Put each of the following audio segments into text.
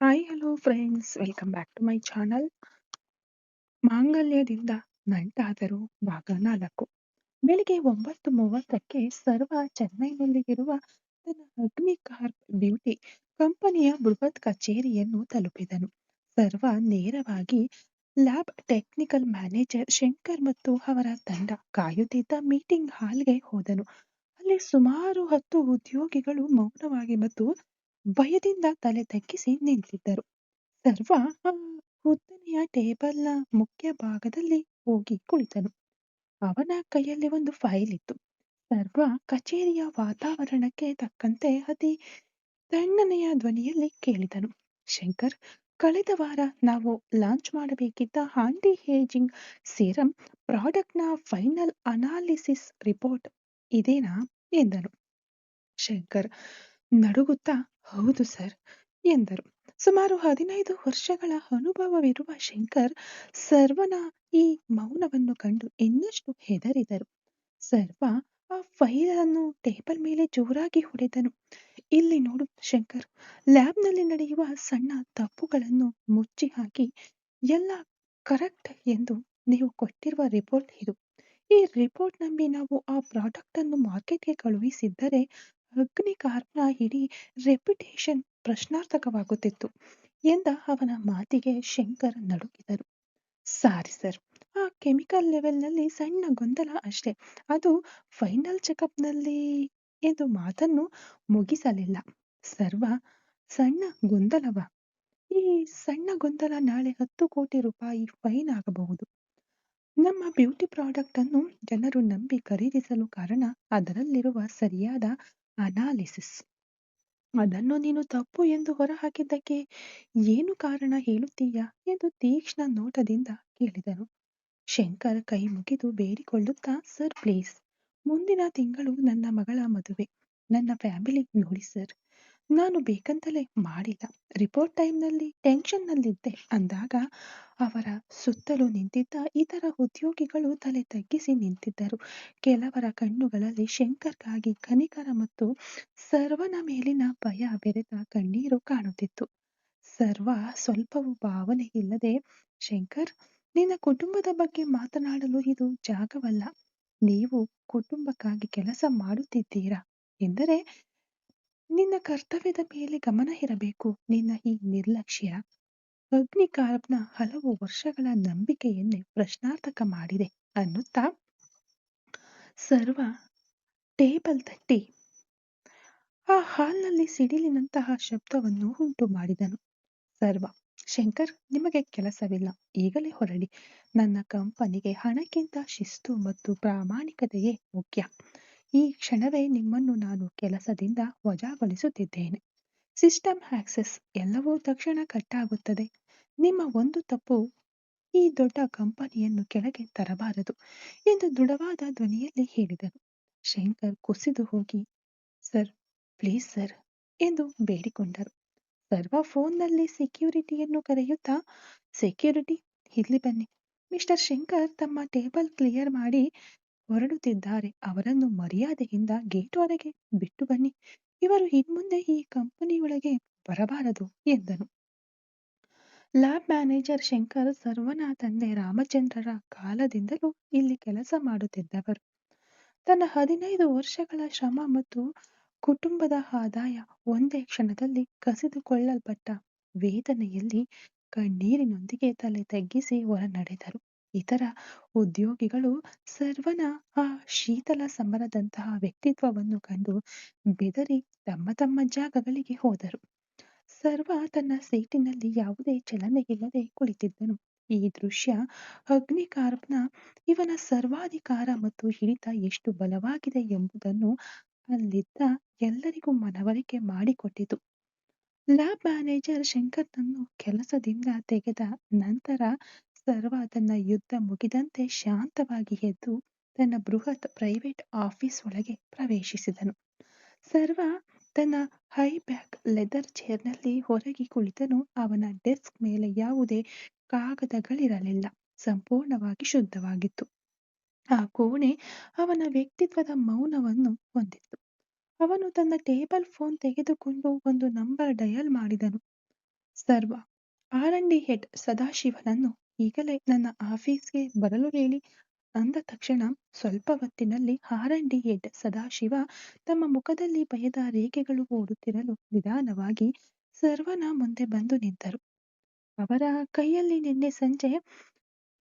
Hi hello friends welcome back to my channel. ಮಾಂಗಲ್ಯದಿಂದ ನಂಟಾದರು ಭಾಗ 4. ಬೆಳಿಗ್ಗೆ 9:30ಕ್ಕೆ ಸರ್ವ ಚೆನ್ನೈನಲ್ಲಿರುವ ತನ್ನ ಅಗ್ನಿಕಾರ್ಪ್ ಬ್ಯೂಟಿ ಕಂಪನಿಯ ಬೃಹತ್ ಕಚೇರಿಯನ್ನು ತಲುಪಿದನು. ಸರ್ವ ನೇರವಾಗಿ ಲ್ಯಾಬ್ ಟೆಕ್ನಿಕಲ್ ಮ್ಯಾನೇಜರ್ ಶಂಕರ್ ಮತ್ತು ಅವರ ತಂಡ ಕಾಯುತ್ತಿದ್ದ ಮೀಟಿಂಗ್ ಹಾಲ್ಗೆ ಹೋದನು. ಅಲ್ಲಿ ಸುಮಾರು 10 ಉದ್ಯೋಗಿಗಳು ಮೌನವಾಗಿ ಮತ್ತು ಭಯದಿಂದ ತಲೆ ತಗ್ಗಿಸಿ ನಿಂತಿದ್ದರು. ಸರ್ವ ಆ ಉದ್ದನೆಯ ಟೇಬಲ್ನ ಮುಖ್ಯ ಭಾಗದಲ್ಲಿ ಹೋಗಿ ಕುಳಿತನು. ಅವನ ಕೈಯಲ್ಲಿ ಒಂದು ಫೈಲ್ ಇತ್ತು. ಸರ್ವ ಕಚೇರಿಯ ವಾತಾವರಣಕ್ಕೆ ತಕ್ಕಂತೆ ಅತಿ ತಣ್ಣನೆಯ ಧ್ವನಿಯಲ್ಲಿ ಕೇಳಿದನು. ಶಂಕರ್, ಕಳೆದ ವಾರ ನಾವು ಲಾಂಚ್ ಮಾಡಬೇಕಿದ್ದ ಆಂಟಿ ಏಜಿಂಗ್ ಸೀರಂ ಪ್ರಾಡಕ್ಟ್ನ ಫೈನಲ್ ಅನಾಲಿಸಿಸ್ ರಿಪೋರ್ಟ್ ಇದೇನಾ ಎಂದನು. ಶಂಕರ್ ನಡುಗುತ್ತಾ ಹೌದು ಸರ್ ಎಂದರು. ಸುಮಾರು 15 ವರ್ಷಗಳ ಅನುಭವವಿರುವ ಶಂಕರ್ ಸರ್ವನ ಈ ಮೌನವನ್ನು ಕಂಡು ಇನ್ನಷ್ಟು ಹೆದರಿದರು. ಸರ್ವ ಆ ಫೈಲನ್ನು ಟೇಬಲ್ ಮೇಲೆ ಜೋರಾಗಿ ಹೊಡೆದನು. ಇಲ್ಲಿ ನೋಡು ಶಂಕರ್, ಲ್ಯಾಬ್ನಲ್ಲಿ ನಡೆಯುವ ಸಣ್ಣ ತಪ್ಪುಗಳನ್ನು ಮುಚ್ಚಿ ಹಾಕಿ ಎಲ್ಲ ಕರೆಕ್ಟ್ ಎಂದು ನೀವು ಕೊಟ್ಟಿರುವ ರಿಪೋರ್ಟ್ ಇದು. ಈ ರಿಪೋರ್ಟ್ ನಂಬಿ ನಾವು ಆ ಪ್ರಾಡಕ್ಟ್ ಅನ್ನು ಮಾರ್ಕೆಟ್ಗೆ ಕಳುಹಿಸಿದ್ದರೆ ಅಗ್ನಿಕಾರ್ಪ್ನ ಇಡೀ ರೆಪ್ಯುಟೇಷನ್ ಪ್ರಶ್ನಾರ್ಥಕವಾಗುತ್ತಿತ್ತು ಎಂದ ಅವನ ಮಾತಿಗೆ ಶಂಕರ್ ನಡುಗಿದರು. ಸಾರಿ ಸರ್, ಆ ಕೆಮಿಕಲ್ ಲೆವೆಲ್ನಲ್ಲಿ ಸಣ್ಣ ಗೊಂದಲ ಅಷ್ಟೇ. ಅದು ಫೈನಲ್ ಚೆಕಪ್ನಲ್ಲಿ ಎಂದು ಮಾತನ್ನು ಮುಗಿಸಲಿಲ್ಲ. ಸರ್ವ ಸಣ್ಣ ಗೊಂದಲವ? ಈ ಸಣ್ಣ ಗೊಂದಲ ನಾಳೆ 10 ಕೋಟಿ ರೂಪಾಯಿ ಫೈನ್ ಆಗಬಹುದು. ನಮ್ಮ ಬ್ಯೂಟಿ ಪ್ರಾಡಕ್ಟ್ ಅನ್ನು ಜನರು ನಂಬಿ ಖರೀದಿಸಲು ಕಾರಣ ಅದರಲ್ಲಿರುವ ಸರಿಯಾದ ಅನಾಲಿಸಿಸ್. ಅದನ್ನು ನೀನು ತಪ್ಪು ಎಂದು ಹೊರಹಾಕಿದ್ದಕ್ಕೆ ಏನು ಕಾರಣ ಹೇಳುತ್ತೀಯಾ ಎಂದು ತೀಕ್ಷ್ಣ ನೋಟದಿಂದ ಕೇಳಿದನು. ಶಂಕರ್ ಕೈ ಮುಗಿದು ಬೇಡಿಕೊಳ್ಳುತ್ತಾ, ಸರ್ ಪ್ಲೀಸ್, ಮುಂದಿನ ತಿಂಗಳು ನನ್ನ ಮಗಳ ಮದುವೆ. ನನ್ನ ಫ್ಯಾಮಿಲಿ ನೋಡಿ ಸರ್, ನಾನು ಬೇಕಂತಲೇ ಮಾಡಿಲ್ಲ. ರಿಪೋರ್ಟ್ ಟೈಮ್ನಲ್ಲಿ ಟೆನ್ಷನ್ನಲ್ಲಿದ್ದೆ ಅಂದಾಗ ಅವರ ಸುತ್ತಲೂ ನಿಂತಿದ್ದ ಇತರ ಉದ್ಯೋಗಿಗಳು ತಲೆ ತಗ್ಗಿಸಿ ನಿಂತಿದ್ದರು. ಕೆಲವರ ಕಣ್ಣುಗಳಲ್ಲಿ ಶಂಕರ್ಗಾಗಿ ಕನಿಕರ ಮತ್ತು ಸರ್ವನ ಮೇಲಿನ ಭಯ ಬೆರೆತ ಕಣ್ಣೀರು ಕಾಣುತ್ತಿತ್ತು. ಸರ್ವ ಸ್ವಲ್ಪವೂ ಭಾವನೆ ಇಲ್ಲದೆ, ಶಂಕರ್, ನಿನ್ನ ಕುಟುಂಬದ ಬಗ್ಗೆ ಮಾತನಾಡಲು ಇದು ಜಾಗವಲ್ಲ. ನೀವು ಕುಟುಂಬಕ್ಕಾಗಿ ಕೆಲಸ ಮಾಡುತ್ತಿದ್ದೀರಾ ಎಂದರೆ ನಿನ್ನ ಕರ್ತವ್ಯದ ಮೇಲೆ ಗಮನ ಇರಬೇಕು. ನಿನ್ನ ಈ ನಿರ್ಲಕ್ಷ್ಯ ಅಗ್ನಿಕಾರ್ಪ್ನ ಹಲವು ವರ್ಷಗಳ ನಂಬಿಕೆಯನ್ನೇ ಪ್ರಶ್ನಾರ್ಥಕ ಮಾಡಿದೆ ಅನ್ನುತ್ತಾ ಸರ್ವ ಟೇಬಲ್ ತಟ್ಟಿ ಆ ಹಾಲ್ನಲ್ಲಿ ಸಿಡಿಲಿನಂತಹ ಶಬ್ದವನ್ನು ಉಂಟು ಮಾಡಿದನು. ಸರ್ವ, ಶಂಕರ್, ನಿಮಗೆ ಕೆಲಸವಿಲ್ಲ, ಈಗಲೇ ಹೊರಡಿ. ನನ್ನ ಕಂಪನಿಗೆ ಹಣಕ್ಕಿಂತ ಶಿಸ್ತು ಮತ್ತು ಪ್ರಾಮಾಣಿಕತೆಯೇ ಮುಖ್ಯ. ಈ ಕ್ಷಣವೇ ನಿಮ್ಮನ್ನು ನಾನು ಕೆಲಸದಿಂದ ವಜಾಗೊಳಿಸುತ್ತಿದ್ದೇನೆ. ಸಿಸ್ಟಮ್ ಆಕ್ಸೆಸ್ ಎಲ್ಲವೂ ತಕ್ಷಣ ಕಟ್ಟಾಗುತ್ತದೆ. ನಿಮ್ಮ ಒಂದು ತಪ್ಪು ಈ ದೊಡ್ಡ ಕಂಪನಿಯನ್ನು ಕೆಳಗೆ ತರಬಾರದು ಎಂದು ದೃಢವಾದ ಧ್ವನಿಯಲ್ಲಿ ಹೇಳಿದನು. ಶಂಕರ್ ಕುಸಿದು ಹೋಗಿ, ಸರ್ ಪ್ಲೀಸ್ ಸರ್ ಎಂದು ಬೇಡಿಕೊಂಡರು. ಸರ್ವ ಫೋನ್ನಲ್ಲಿ ಸೆಕ್ಯೂರಿಟಿಯನ್ನು ಕರೆಯುತ್ತಾ, ಸೆಕ್ಯೂರಿಟಿ, ಇಲ್ಲಿ ಬನ್ನಿ. ಮಿಸ್ಟರ್ ಶಂಕರ್ ತಮ್ಮ ಟೇಬಲ್ ಕ್ಲಿಯರ್ ಮಾಡಿ ಹೊರಡುತ್ತಿದ್ದಾರೆ. ಅವರನ್ನು ಮರ್ಯಾದೆಯಿಂದ ಗೇಟ್ ಹೊರಗೆ ಬಿಟ್ಟು ಬನ್ನಿ. ಇವರು ಇನ್ಮುಂದೆ ಈ ಕಂಪನಿಯೊಳಗೆ ಬರಬಾರದು ಎಂದನು. ಲ್ಯಾಬ್ ಮ್ಯಾನೇಜರ್ ಶಂಕರ್ ಸರ್ವನ ತಂದೆ ರಾಮಚಂದ್ರರ ಕಾಲದಿಂದಲೂ ಇಲ್ಲಿ ಕೆಲಸ ಮಾಡುತ್ತಿದ್ದವರು. ತನ್ನ 15 ವರ್ಷಗಳ ಶ್ರಮ ಮತ್ತು ಕುಟುಂಬದ ಆದಾಯ ಒಂದೇ ಕ್ಷಣದಲ್ಲಿ ಕಸಿದುಕೊಳ್ಳಲ್ಪಟ್ಟ ವೇದನೆಯಲ್ಲಿ ಕಣ್ಣೀರಿನೊಂದಿಗೆ ತಲೆ ತಗ್ಗಿಸಿ ಹೊರ ನಡೆದರು. ಇತರ ಉದ್ಯೋಗಿಗಳು ಸರ್ವನ ಆ ಶೀತಲ ಸಮರದಂತಹ ವ್ಯಕ್ತಿತ್ವವನ್ನು ಕಂಡು ಬೆದರಿ ತಮ್ಮ ತಮ್ಮ ಜಾಗಗಳಿಗೆ ಹೋದರು. ಸರ್ವ ತನ್ನ ಸೀಟಿನಲ್ಲಿ ಯಾವುದೇ ಚಲನೆಯಿಲ್ಲದೆ ಕುಳಿತಿದ್ದನು. ಈ ದೃಶ್ಯ ಅಗ್ನಿಕಾರ್ಪ್ನ ಇವನ ಸರ್ವಾಧಿಕಾರ ಮತ್ತು ಹಿಡಿತ ಎಷ್ಟು ಬಲವಾಗಿದೆ ಎಂಬುದನ್ನು ಅಲ್ಲಿದ್ದ ಎಲ್ಲರಿಗೂ ಮನವರಿಕೆ ಮಾಡಿಕೊಟ್ಟಿತು. ಲ್ಯಾಬ್ ಮ್ಯಾನೇಜರ್ ಶಂಕರ್ನನ್ನು ಕೆಲಸದಿಂದ ತೆಗೆದ ನಂತರ ಸರ್ವ ತನ್ನ ಯುದ್ಧ ಮುಗಿದಂತೆ ಶಾಂತವಾಗಿ ಎದ್ದು ತನ್ನ ಬೃಹತ್ ಪ್ರೈವೇಟ್ ಆಫೀಸ್ ಒಳಗೆ ಪ್ರವೇಶಿಸಿದನು. ಸರ್ವ ತನ್ನ ಹೈ ಬ್ಯಾಕ್ ಲೆದರ್ ಚೇರ್ನಲ್ಲಿ ಹೊರಗೆ ಕುಳಿತನು. ಅವನ ಡೆಸ್ಕ್ ಮೇಲೆ ಯಾವುದೇ ಕಾಗದಗಳಿರಲಿಲ್ಲ. ಸಂಪೂರ್ಣವಾಗಿ ಶುದ್ಧವಾಗಿತ್ತು. ಆ ಕೋಣೆ ಅವನ ವ್ಯಕ್ತಿತ್ವದ ಮೌನವನ್ನು ಹೊಂದಿತ್ತು. ಅವನು ತನ್ನ ಟೇಬಲ್ ಫೋನ್ ತೆಗೆದುಕೊಂಡು ಒಂದು ನಂಬರ್ ಡಯಲ್ ಮಾಡಿದನು. ಸರ್ವ ಆರ್&ಡಿ ಹೆಡ್ ಸದಾಶಿವನನ್ನು ಈಗಲೇ ನನ್ನ ಆಫೀಸ್‌ಗೆ ಬರಲು ಹೇಳಿ ಅಂದ ತಕ್ಷಣ ಸ್ವಲ್ಪ ಹೊತ್ತಿನಲ್ಲಿ ಆರ್&ಡಿ ಹೆಡ್ ಸದಾಶಿವ ತಮ್ಮ ಮುಖದಲ್ಲಿ ಭಯದ ರೇಖೆಗಳು ಓಡುತ್ತಿರಲು ನಿಧಾನವಾಗಿ ಸರ್ವನ ಮುಂದೆ ಬಂದು ನಿಂತರು. ಅವರ ಕೈಯಲ್ಲಿ ನಿನ್ನೆ ಸಂಜೆ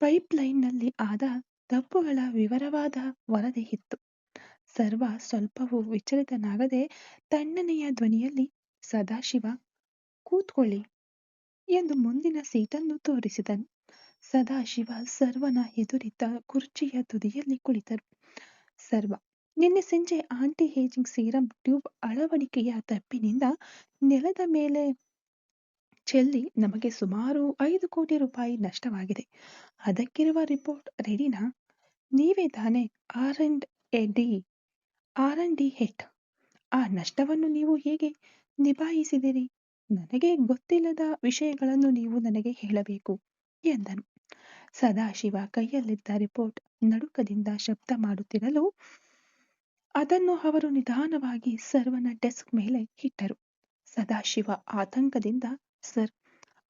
ಪೈಪ್‌ಲೈನ್‌ನಲ್ಲಿ ಆದ ತಪ್ಪುಗಳ ವಿವರವಾದ ವರದಿ ಇತ್ತು. ಸರ್ವ ಸ್ವಲ್ಪವೂ ವಿಚಲಿತನಾಗದೆ ತಣ್ಣನೆಯ ಧ್ವನಿಯಲ್ಲಿ ಸದಾಶಿವ ಕೂತ್ಕೊಳ್ಳಿ ಎಂದು ಮುಂದಿನ ಸೀಟನ್ನು ತೋರಿಸಿದನು. ಸದಾಶಿವ ಸರ್ವನ ಎದುರಿದ್ದ ಕುರ್ಚಿಯ ತುದಿಯಲ್ಲಿ ಕುಳಿತರು. ಸರ್ವ ನಿನ್ನೆ ಸಂಜೆ ಆಂಟಿ ಏಜಿಂಗ್ ಸೀರಮ್ ಟ್ಯೂಬ್ ಅಳವಡಿಕೆಯ ತಪ್ಪಿನಿಂದ ನೆಲದ ಮೇಲೆ ಚೆಲ್ಲಿ ನಮಗೆ ಸುಮಾರು 5 ಕೋಟಿ ರೂಪಾಯಿ ನಷ್ಟವಾಗಿದೆ. ಅದಕ್ಕಿರುವ ರಿಪೋರ್ಟ್ ರೆಡಿನಾ? ನೀವೇ ತಾನೇ ಆರ್&ಡಿ ಹೆಡ್. ಆ ನಷ್ಟವನ್ನು ನೀವು ಹೇಗೆ ನಿಭಾಯಿಸಿದಿರಿ? ನನಗೆ ಗೊತ್ತಿಲ್ಲದ ವಿಷಯಗಳನ್ನು ನೀವು ನನಗೆ ಹೇಳಬೇಕು ಎಂದನು. ಸದಾಶಿವ ಕೈಯಲ್ಲಿದ್ದ ರಿಪೋರ್ಟ್ ನಡುಕದಿಂದ ಶಬ್ದ ಮಾಡುತ್ತಿರಲು ಅದನ್ನು ಅವರು ನಿಧಾನವಾಗಿ ಸರ್ವನ ಡೆಸ್ಕ್ ಮೇಲೆ ಇಟ್ಟರು. ಸದಾಶಿವ ಆತಂಕದಿಂದ ಸರ್,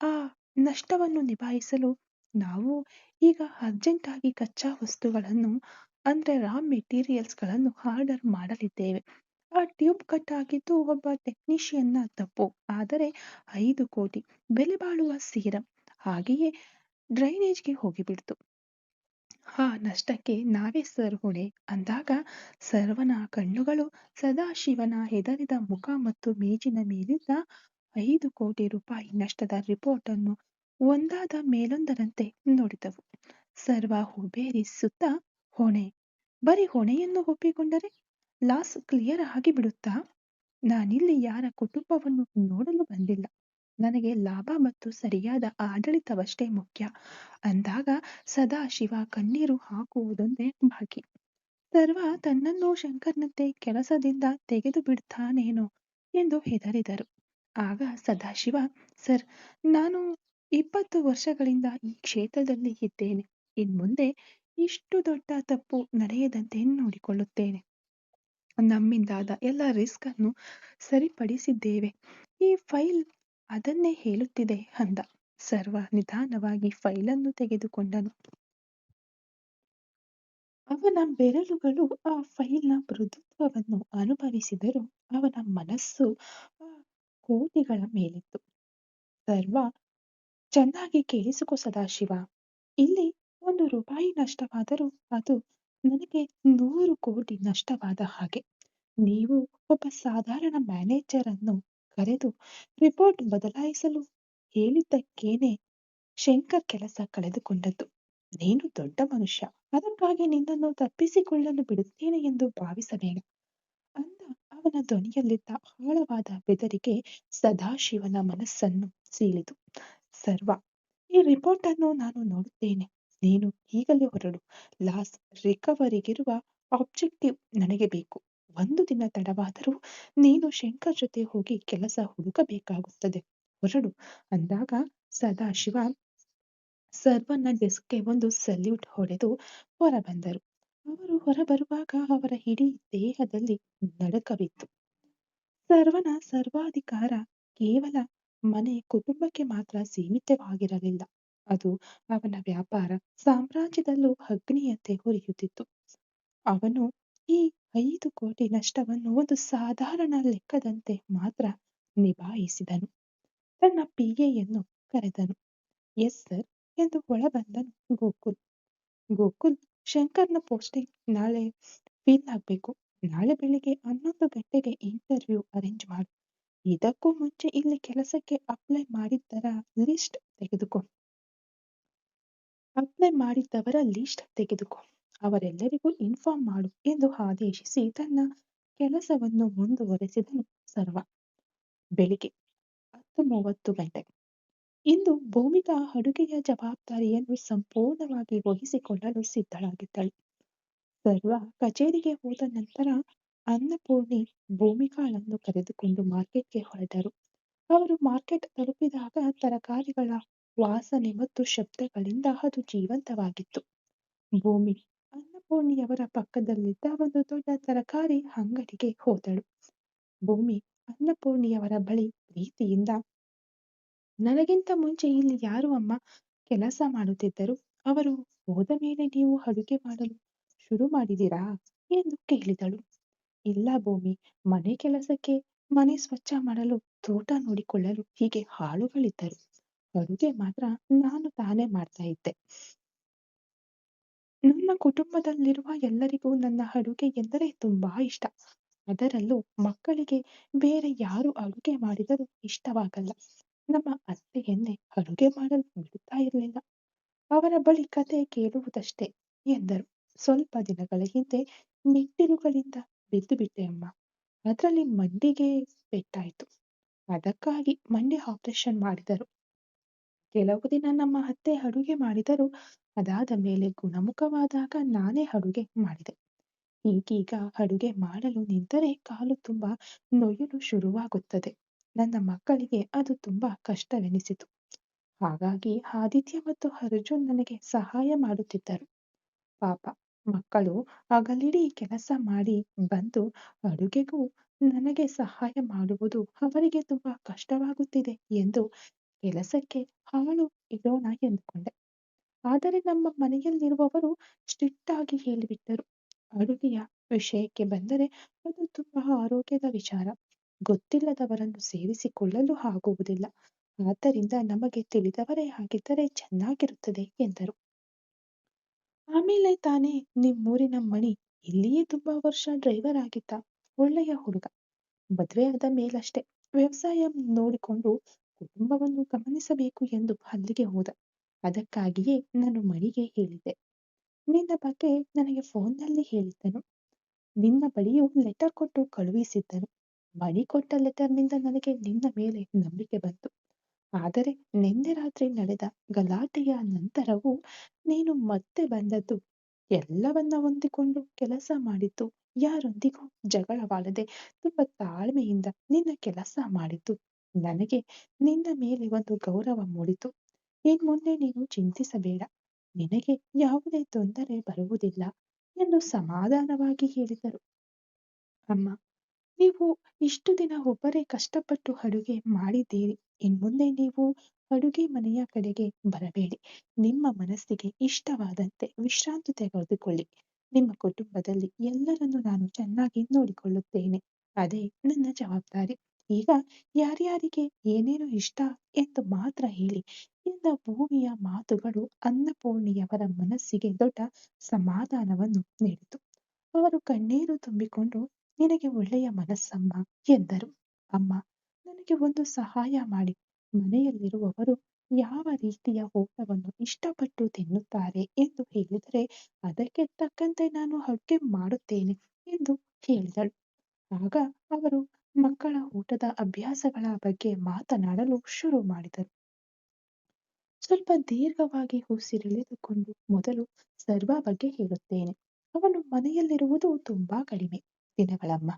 ಆ ನಷ್ಟವನ್ನು ನಿಭಾಯಿಸಲು ನಾವು ಈಗ ಅರ್ಜೆಂಟಾಗಿ ಕಚ್ಚಾ ವಸ್ತುಗಳನ್ನು ಅಂದ್ರೆ ರಾ ಮೆಟೀರಿಯಲ್ಸ್‌ಗಳನ್ನು ಆರ್ಡರ್ ಮಾಡಲಿದ್ದೇವೆ. ಆ ಟ್ಯೂಬ್ ಕಟ್ ಆಗಿದ್ದು ಒಬ್ಬ ಟೆಕ್ನಿಷಿಯನ್‌ನ ತಪ್ಪು. ಆದರೆ 5 ಕೋಟಿ ಬೆಲೆ ಬಾಳುವ ಸೀರಮ್ ಹಾಗೆಯೇ ಡ್ರೈನೇಜ್‌ಗೆ ಹೋಗಿಬಿಡ್ತು. ಆ ನಷ್ಟಕ್ಕೆ ನಾವೇ ಸರ್ ಹೊಣೆ ಅಂದಾಗ ಸರ್ವನ ಕಣ್ಣುಗಳು ಸದಾಶಿವನ ಹೆದರಿದ ಮುಖ ಮತ್ತು ಮೇಜಿನ ಮೇಲಿದ್ದ 5 ಕೋಟಿ ರೂಪಾಯಿ ನಷ್ಟದ ರಿಪೋರ್ಟ್ ಅನ್ನು ಒಂದಾದ ಮೇಲೊಂದರಂತೆ ನೋಡಿದವು. ಸರ್ವ ಹುಬ್ಬೇರಿಸುತ್ತಾ ಹೊಣೆ, ಬರೀ ಹೊಣೆಯನ್ನು ಒಪ್ಪಿಕೊಂಡರೆ ಲಾಸ್ ಕ್ಲಿಯರ್ ಆಗಿಬಿಡುತ್ತಾ? ನಾನಿಲ್ಲಿ ಯಾರ ಕುಟುಂಬವನ್ನು ನೋಡಲು ಬಂದಿಲ್ಲ. ನನಗೆ ಲಾಭ ಮತ್ತು ಸರಿಯಾದ ಆಡಳಿತವಷ್ಟೇ ಮುಖ್ಯ ಅಂದಾಗ ಸದಾಶಿವ ಕಣ್ಣೀರು ಹಾಕುವುದೊಂದೇ ಬಾಕಿ. ಸರ್ವ ತನ್ನನ್ನು ಶಂಕರ್ನಂತೆ ಕೆಲಸದಿಂದ ತೆಗೆದು ಬಿಡ್ತಾನೇನೋ ಎಂದು ಹೆದರಿದರು. ಆಗ ಸದಾಶಿವ, ಸರ್, ನಾನು 20 ವರ್ಷಗಳಿಂದ ಈ ಕ್ಷೇತ್ರದಲ್ಲಿ ಇದ್ದೇನೆ. ಇನ್ಮುಂದೆ ಇಷ್ಟು ದೊಡ್ಡ ತಪ್ಪು ನಡೆಯದಂತೆ ನೋಡಿಕೊಳ್ಳುತ್ತೇನೆ. ನಮ್ಮಿಂದಾದ ಎಲ್ಲ ರಿಸ್ಕ್ ಅನ್ನು ಸರಿಪಡಿಸಿದ್ದೇವೆ. ಈ ಫೈಲ್ ಅದನ್ನೇ ಹೇಳುತ್ತಿದೆ ಅಂದ. ಸರ್ವ ನಿಧಾನವಾಗಿ ಫೈಲನ್ನು ತೆಗೆದುಕೊಂಡನು. ಅವನ ಬೆರಳುಗಳು ಆ ಫೈಲ್‌ನ ಮೃದುತ್ವವನ್ನು ಅನುಭವಿಸಿದರೂ ಅವನ ಮನಸ್ಸು ಆ ಕೋಟಿಗಳ ಮೇಲಿತ್ತು. ಸರ್ವ, ಚೆನ್ನಾಗಿ ಕೇಳಿಸಿಕೊ ಸದಾಶಿವ, ಇಲ್ಲಿ 1 ರೂಪಾಯಿ ನಷ್ಟವಾದರೂ ಅದು ನನಗೆ 100 ಕೋಟಿ ನಷ್ಟವಾದ ಹಾಗೆ. ನೀವು ಒಬ್ಬ ಸಾಧಾರಣ ಮ್ಯಾನೇಜರ್ ಅನ್ನು ಕರೆದು ರಿಪೋರ್ಟ್ ಬದಲಾಯಿಸಲು ಹೇಳಿದ್ದಕ್ಕೇನೆ ಶಂಕರ್ ಕೆಲಸ ಕಳೆದುಕೊಂಡದ್ದು. ನೀನು ದೊಡ್ಡ ಮನುಷ್ಯ, ಅದಕ್ಕಾಗಿ ನಿನ್ನನ್ನು ತಪ್ಪಿಸಿಕೊಳ್ಳಲು ಬಿಡುತ್ತೇನೆ ಎಂದು ಭಾವಿಸಬೇಡ ಅಂದ. ಅವನ ಧ್ವನಿಯಲ್ಲಿದ್ದ ಆಳವಾದ ಬೆದರಿಕೆ ಸದಾಶಿವನ ಮನಸ್ಸನ್ನು ಸೀಳಿತು. ಸರ್ವ, ಈ ರಿಪೋರ್ಟ್ ಅನ್ನು ನಾನು ನೋಡುತ್ತೇನೆ. ನೀನು ಈಗಲೇ ಹೊರಡು. ಲಾಸ್ ರಿಕವರಿಗಿರುವ ಆಬ್ಜೆಕ್ಟಿವ್ ನನಗೆ ಬೇಕು. 1 ದಿನ ತಡವಾದರೂ ನೀನು ಶಂಕರ್ ಜೊತೆ ಹೋಗಿ ಕೆಲಸ ಹುಡುಕಬೇಕಾಗುತ್ತದೆ. ಹೊರಡು ಅಂದಾಗ ಸದಾಶಿವ ಸರ್ವನ ಡೆಸ್ಕ್‌ಗೆ ಒಂದು ಸಲ್ಯೂಟ್ ಹೊಡೆದು ಹೊರಬಂದರು. ಅವರು ಹೊರಬರುವಾಗ ಅವರ ಇಡೀ ದೇಹದಲ್ಲಿ ನಡುಕವಿತ್ತು. ಸರ್ವನ ಸರ್ವಾಧಿಕಾರ ಕೇವಲ ಮನೆ ಕುಟುಂಬಕ್ಕೆ ಮಾತ್ರ ಸೀಮಿತವಾಗಿರಲಿಲ್ಲ. ಅದು ಅವನ ವ್ಯಾಪಾರ ಸಾಮ್ರಾಜ್ಯದಲ್ಲೂ ಅಗ್ನಿಯಂತೆ ಉರಿಯುತ್ತಿತ್ತು. ಅವನು ಈ 5 ಕೋಟಿ ನಷ್ಟವನ್ನು ಒಂದು ಸಾಧಾರಣ ಲೆಕ್ಕದಂತೆ ಮಾತ್ರ ನಿಭಾಯಿಸಿದನು. ತನ್ನ ಪಿಎಯನ್ನು ಕರೆದನು. ಎಸ್ ಸರ್ ಎಂದು ಒಳಬಂದನು ಗೋಕುಲ್. ಗೋಕುಲ್, ಶಂಕರ್ನ ಪೋಸ್ಟಿಂಗ್ ನಾಳೆ ಫಿಲ್ ಆಗ್ಬೇಕು. ನಾಳೆ ಬೆಳಿಗ್ಗೆ 11 ಗಂಟೆಗೆ ಇಂಟರ್ವ್ಯೂ ಅರೇಂಜ್ ಮಾಡು. ಇದಕ್ಕೂ ಮುಂಚೆ ಇಲ್ಲಿ ಕೆಲಸಕ್ಕೆ ಅಪ್ಲೈ ಮಾಡಿದ್ದವರ ಲಿಸ್ಟ್ ತೆಗೆದುಕೋ. ಅವರೆಲ್ಲರಿಗೂ ಇನ್ಫಾರ್ಮ್ ಮಾಡು ಎಂದು ಆದೇಶಿಸಿ ತನ್ನ ಕೆಲಸವನ್ನು ಮುಂದುವರೆಸಿದನು ಸರ್ವ. ಬೆಳಿಗ್ಗೆ 10:30 ಗಂಟೆ. ಇಂದು ಭೂಮಿಕಾ ಅಡುಗೆಯ ಜವಾಬ್ದಾರಿಯನ್ನು ಸಂಪೂರ್ಣವಾಗಿ ವಹಿಸಿಕೊಳ್ಳಲು ಸಿದ್ಧಳಾಗಿದ್ದಳು. ಸರ್ವ ಕಚೇರಿಗೆ ಹೋದ ನಂತರ ಅನ್ನಪೂರ್ಣಿ ಭೂಮಿಕಾಳನ್ನು ಕರೆದುಕೊಂಡು ಮಾರ್ಕೆಟ್‌ಗೆ ಹೊರಟರು. ಅವರು ಮಾರ್ಕೆಟ್ ತಲುಪಿದಾಗ ತರಕಾರಿಗಳ ವಾಸನೆ ಮತ್ತು ಶಬ್ದಗಳಿಂದ ಅದು ಜೀವಂತವಾಗಿತ್ತು. ಭೂಮಿ ಅನ್ನಪೂರ್ಣಿಯವರ ಪಕ್ಕದಲ್ಲಿದ್ದ ಒಂದು ದೊಡ್ಡ ತರಕಾರಿ ಅಂಗಡಿಗೆ ಹೋದಳು. ಭೂಮಿ ಅನ್ನಪೂರ್ಣಿಯವರ ಬಳಿ ಪ್ರೀತಿಯಿಂದ ನನಗಿಂತ ಮುಂಚೆ ಇಲ್ಲಿ ಯಾರು ಅಮ್ಮ ಕೆಲಸ ಮಾಡುತ್ತಿದ್ದರು? ಅವರು ಹೋದ ಮೇಲೆ ನೀವು ಅಡುಗೆ ಮಾಡಲು ಶುರು ಮಾಡಿದಿರಾ? ಎಂದು ಕೇಳಿದಳು. ಇಲ್ಲ ಭೂಮಿ, ಮನೆ ಕೆಲಸಕ್ಕೆ, ಮನೆ ಸ್ವಚ್ಛ ಮಾಡಲು, ತೋಟ ನೋಡಿಕೊಳ್ಳಲು ಹೀಗೆ ಆಳುಗಳಿದ್ದರು. ಅಡುಗೆ ಮಾತ್ರ ನಾನು ತಾನೇ ಮಾಡ್ತಾ ಇದ್ದೆ. ನನ್ನ ಕುಟುಂಬದಲ್ಲಿರುವ ಎಲ್ಲರಿಗೂ ನನ್ನ ಅಡುಗೆ ಎಂದರೆ ತುಂಬಾ ಇಷ್ಟ. ಅದರಲ್ಲೂ ಮಕ್ಕಳಿಗೆ ಬೇರೆ ಯಾರು ಅಡುಗೆ ಮಾಡಿದರೂ ಇಷ್ಟವಾಗಲ್ಲ. ನಮ್ಮ ಅತ್ತೆಯನ್ನೇ ಅಡುಗೆ ಮಾಡಲು ಬಿಡುತ್ತಾ ಇರಲಿಲ್ಲ. ಅವರ ಬಳಿ ಕತೆ ಕೇಳುವುದಷ್ಟೇ ಎಂದರು. ಸ್ವಲ್ಪ ದಿನಗಳ ಹಿಂದೆ ಮೆಟ್ಟಿಲುಗಳಿಂದ ಬಿದ್ದು ಬಿಟ್ಟೆ ಅಮ್ಮ. ಅದರಲ್ಲಿ ಮಂಡಿಗೆ ಪೆಟ್ಟಾಯ್ತು. ಅದಕ್ಕಾಗಿ ಮಂಡಿ ಆಪರೇಷನ್ ಮಾಡಿದರು. ಕೆಲವು ದಿನ ನಮ್ಮ ಅತ್ತೆ ಅಡುಗೆ ಮಾಡಿದರು. ಅದಾದ ಮೇಲೆ ಗುಣಮುಖವಾದಾಗ ನಾನೇ ಅಡುಗೆ ಮಾಡಿದೆ. ಈಗೀಗ ಅಡುಗೆ ಮಾಡಲು ನಿಂತರೆ ಕಾಲು ತುಂಬಾ ನೋಯಲು ಶುರುವಾಗುತ್ತದೆ. ನನ್ನ ಮಕ್ಕಳಿಗೆ ಅದು ತುಂಬಾ ಕಷ್ಟವೆನಿಸಿತು. ಹಾಗಾಗಿ ಆದಿತ್ಯ ಮತ್ತು ಅರ್ಜುನ್ ನನಗೆ ಸಹಾಯ ಮಾಡುತ್ತಿದ್ದರು. ಪಾಪ ಮಕ್ಕಳು ಹಗಲಿಡೀ ಕೆಲಸ ಮಾಡಿ ಬಂದು ಅಡುಗೆಗೂ ನನಗೆ ಸಹಾಯ ಮಾಡುವುದು ಅವರಿಗೆ ತುಂಬಾ ಕಷ್ಟವಾಗುತ್ತಿದೆ ಎಂದು ಕೆಲಸಕ್ಕೆ ಆಳು ಇಡೋಣ ಎಂದುಕೊಂಡೆ. ಆದರೆ ನಮ್ಮ ಮನೆಯಲ್ಲಿರುವವರು ಸ್ಟ್ರಿಕ್ಟ್ ಆಗಿ ಹೇಳಿಬಿಟ್ಟರು. ಅಡುಗೆಯ ವಿಷಯಕ್ಕೆ ಬಂದರೆ ಅದು ತುಂಬಾ ಆರೋಗ್ಯದ ವಿಚಾರ. ಗೊತ್ತಿಲ್ಲದವರನ್ನು ಸೇರಿಸಿಕೊಳ್ಳಲು ಆಗುವುದಿಲ್ಲ. ಆದ್ದರಿಂದ ನಮಗೆ ತಿಳಿದವರೇ ಆಗಿದ್ದರೆ ಚೆನ್ನಾಗಿರುತ್ತದೆ ಎಂದರು. ಆಮೇಲೆ ತಾನೇ ನಿಮ್ಮೂರಿನ ಮಣಿ ಇಲ್ಲಿಯೇ ತುಂಬಾ ವರ್ಷ ಡ್ರೈವರ್ ಆಗಿದ್ದ. ಒಳ್ಳೆಯ ಹುಡುಗ. ಮದುವೆಯಾದ ಮೇಲಷ್ಟೇ ವ್ಯವಸಾಯ ನೋಡಿಕೊಂಡು ಕುಟುಂಬವನ್ನು ಗಮನಿಸಬೇಕು ಎಂದು ಅಲ್ಲಿಗೆ ಹೋದ. ಅದಕ್ಕಾಗಿಯೇ ನಾನು ಮಣಿಗೆ ಹೇಳಿದ್ದೆ. ನಿನ್ನ ಬಗ್ಗೆ ನನಗೆ ಫೋನ್ನಲ್ಲಿ ಹೇಳಿದ್ದನು. ನಿನ್ನ ಬಳಿಯೂ ಲೆಟರ್ ಕೊಟ್ಟು ಕಳುಹಿಸಿದ್ದನು. ಮಣಿ ಕೊಟ್ಟ ಲೆಟರ್ನಿಂದ ನನಗೆ ನಿನ್ನ ಮೇಲೆ ನಂಬಿಕೆ ಬಂತು. ಆದರೆ ನಿನ್ನೆ ರಾತ್ರಿ ನಡೆದ ಗಲಾಟೆಯ ನಂತರವೂ ನೀನು ಮತ್ತೆ ಬಂದದ್ದು, ಎಲ್ಲವನ್ನ ಹೊಂದಿಕೊಂಡು ಕೆಲಸ ಮಾಡಿದ್ದು, ಯಾರೊಂದಿಗೂ ಜಗಳವಾಡದೆ ತುಂಬ ತಾಳ್ಮೆಯಿಂದ ನಿನ್ನ ಕೆಲಸ ಮಾಡಿದ್ದು ನನಗೆ ನಿನ್ನ ಮೇಲೆ ಒಂದು ಗೌರವ ಮೂಡಿತು. ಇನ್ಮುಂದೆ ನೀನು ಚಿಂತಿಸಬೇಡ. ನಿನಗೆ ಯಾವುದೇ ತೊಂದರೆ ಬರುವುದಿಲ್ಲ ಎಂದು ಸಮಾಧಾನವಾಗಿ ಹೇಳಿದರು. ಅಮ್ಮ, ನೀವು ಇಷ್ಟು ದಿನ ಒಬ್ಬರೇ ಕಷ್ಟಪಟ್ಟು ಅಡುಗೆ ಮಾಡಿದ್ದೀರಿ. ಇನ್ಮುಂದೆ ನೀವು ಅಡುಗೆ ಮನೆಯ ಕಡೆಗೆ ಬರಬೇಡಿ. ನಿಮ್ಮ ಮನಸ್ಸಿಗೆ ಇಷ್ಟವಾದಂತೆ ವಿಶ್ರಾಂತಿ ತೆಗೆದುಕೊಳ್ಳಿ. ನಿಮ್ಮ ಕುಟುಂಬದಲ್ಲಿ ಎಲ್ಲರನ್ನು ನಾನು ಚೆನ್ನಾಗಿ ನೋಡಿಕೊಳ್ಳುತ್ತೇನೆ. ಅದೇ ನನ್ನ ಜವಾಬ್ದಾರಿ. ಈಗ ಯಾರ್ಯಾರಿಗೆ ಏನೇನು ಇಷ್ಟ ಎಂದು ಮಾತ್ರ ಹೇಳಿ ಎಂದ ಭೂಮಿಯ ಮಾತುಗಳು ಅನ್ನಪೂರ್ಣಿಯವರ ಮನಸ್ಸಿಗೆ ದೊಡ್ಡ ಸಮಾಧಾನವನ್ನು ನೀಡಿತು. ಅವರು ಕಣ್ಣೀರು ತುಂಬಿಕೊಂಡು ನಿನಗೆ ಒಳ್ಳೆಯ ಮನಸ್ಸಮ್ಮ ಎಂದರು. ಅಮ್ಮ, ನನಗೆ ಒಂದು ಸಹಾಯ ಮಾಡಿ. ಮನೆಯಲ್ಲಿರುವವರು ಯಾವ ರೀತಿಯ ಊಟವನ್ನು ಇಷ್ಟಪಟ್ಟು ತಿನ್ನುತ್ತಾರೆ ಎಂದು ಹೇಳಿದರೆ ಅದಕ್ಕೆ ತಕ್ಕಂತೆ ನಾನು ಅಡುಗೆ ಮಾಡುತ್ತೇನೆ ಎಂದು ಹೇಳಿದಳು. ಆಗ ಅವರು ಮಕ್ಕಳ ಊಟದ ಅಭ್ಯಾಸಗಳ ಬಗ್ಗೆ ಮಾತನಾಡಲು ಶುರು ಮಾಡಿದರು. ಸ್ವಲ್ಪ ದೀರ್ಘವಾಗಿ ಉಸಿರೆಳೆದುಕೊಂಡು ಮೊದಲು ಸರ್ವ ಬಗ್ಗೆ ಹೇಳುತ್ತೇನೆ. ಅವನು ಮನೆಯಲ್ಲಿರುವುದು ತುಂಬಾ ಕಡಿಮೆ ದಿನಗಳಮ್ಮ.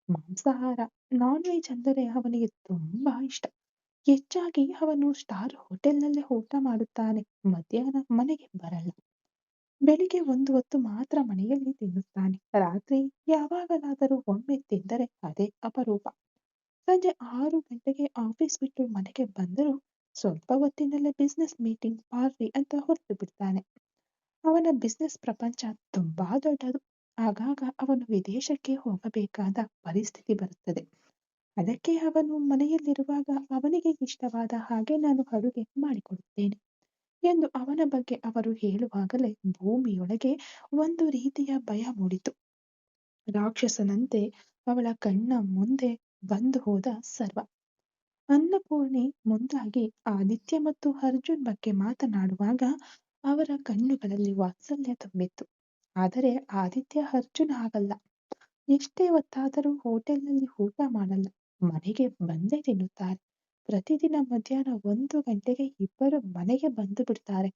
ಮಾಂಸಾಹಾರ, ನಾನ್ ವೆಜ್ ಅಂದರೆ ಅವನಿಗೆ ತುಂಬಾ ಇಷ್ಟ. ಹೆಚ್ಚಾಗಿ ಅವನು ಸ್ಟಾರ್ ಹೋಟೆಲ್ನಲ್ಲೇ ಊಟ ಮಾಡುತ್ತಾನೆ. ಮಧ್ಯಾಹ್ನ ಮನೆಗೆ ಬರಲ್ಲ. ಬೆಳಿಗ್ಗೆ ಒಂದು ಹೊತ್ತು ಮಾತ್ರ ಮನೆಯಲ್ಲಿ ತಿನ್ನುತ್ತಾನೆ. ರಾತ್ರಿ ಯಾವಾಗಲಾದರೂ ಒಮ್ಮೆ ತಿಂದರೆ ಅದೇ ಅಪರೂಪ. ಸಂಜೆ 6 ಗಂಟೆಗೆ ಆಫೀಸ್ ಬಿಟ್ಟು ಮನೆಗೆ ಬಂದರೂ ಸ್ವಲ್ಪ ಹೊತ್ತಿನಲ್ಲೇ ಬಿಸ್ನೆಸ್ ಮೀಟಿಂಗ್, ಪಾರ್ಟಿ ಅಂತ ಹೊರಟು ಬಿಡ್ತಾನೆ. ಅವನ ಬಿಸ್ನೆಸ್ ಪ್ರಪಂಚ ತುಂಬಾ ದೊಡ್ಡದು. ಆಗಾಗ ಅವನು ವಿದೇಶಕ್ಕೆ ಹೋಗಬೇಕಾದ ಪರಿಸ್ಥಿತಿ ಬರುತ್ತದೆ. ಅದಕ್ಕೆ ಅವನು ಮನೆಯಲ್ಲಿರುವಾಗ ಅವನಿಗೆ ಇಷ್ಟವಾದ ಹಾಗೆ ನಾನು ಅಡುಗೆ ಮಾಡಿಕೊಡುತ್ತೇನೆ ಎಂದು ಅವನ ಬಗ್ಗೆ ಅವರು ಹೇಳುವಾಗಲೇ ಭೂಮಿಯೊಳಗೆ ಒಂದು ರೀತಿಯ ಭಯ ಮೂಡಿತು. ರಾಕ್ಷಸನಂತೆ ಅವಳ ಕಣ್ಣ ಮುಂದೆ ಬಂದು ಹೋದ ಸರ್ವ. ಅನ್ನಪೂರ್ಣಿ ಮುಂದಾಗಿ ಆದಿತ್ಯ ಮತ್ತು ಅರ್ಜುನ್ ಬಗ್ಗೆ ಮಾತನಾಡುವಾಗ ಅವರ ಕಣ್ಣುಗಳಲ್ಲಿ ವಾತ್ಸಲ್ಯ ತುಂಬಿತ್ತು. ಆದರೆ ಆದಿತ್ಯ ಅರ್ಜುನ್ ಹಾಗಲ್ಲ. ಎಷ್ಟೇ ಹೊತ್ತಾದರೂ ಹೋಟೆಲ್ನಲ್ಲಿ ಊಟ ಮಾಡಲ್ಲ. ಮನೆಗೆ ಬಂದೇ ತಿನ್ನುತ್ತಾರೆ. ಪ್ರತಿದಿನ ಮಧ್ಯಾಹ್ನ 1 ಗಂಟೆಗೆ ಇಬ್ಬರು ಮನೆಗೆ ಬಂದು ಬಿಡ್ತಾರೆ.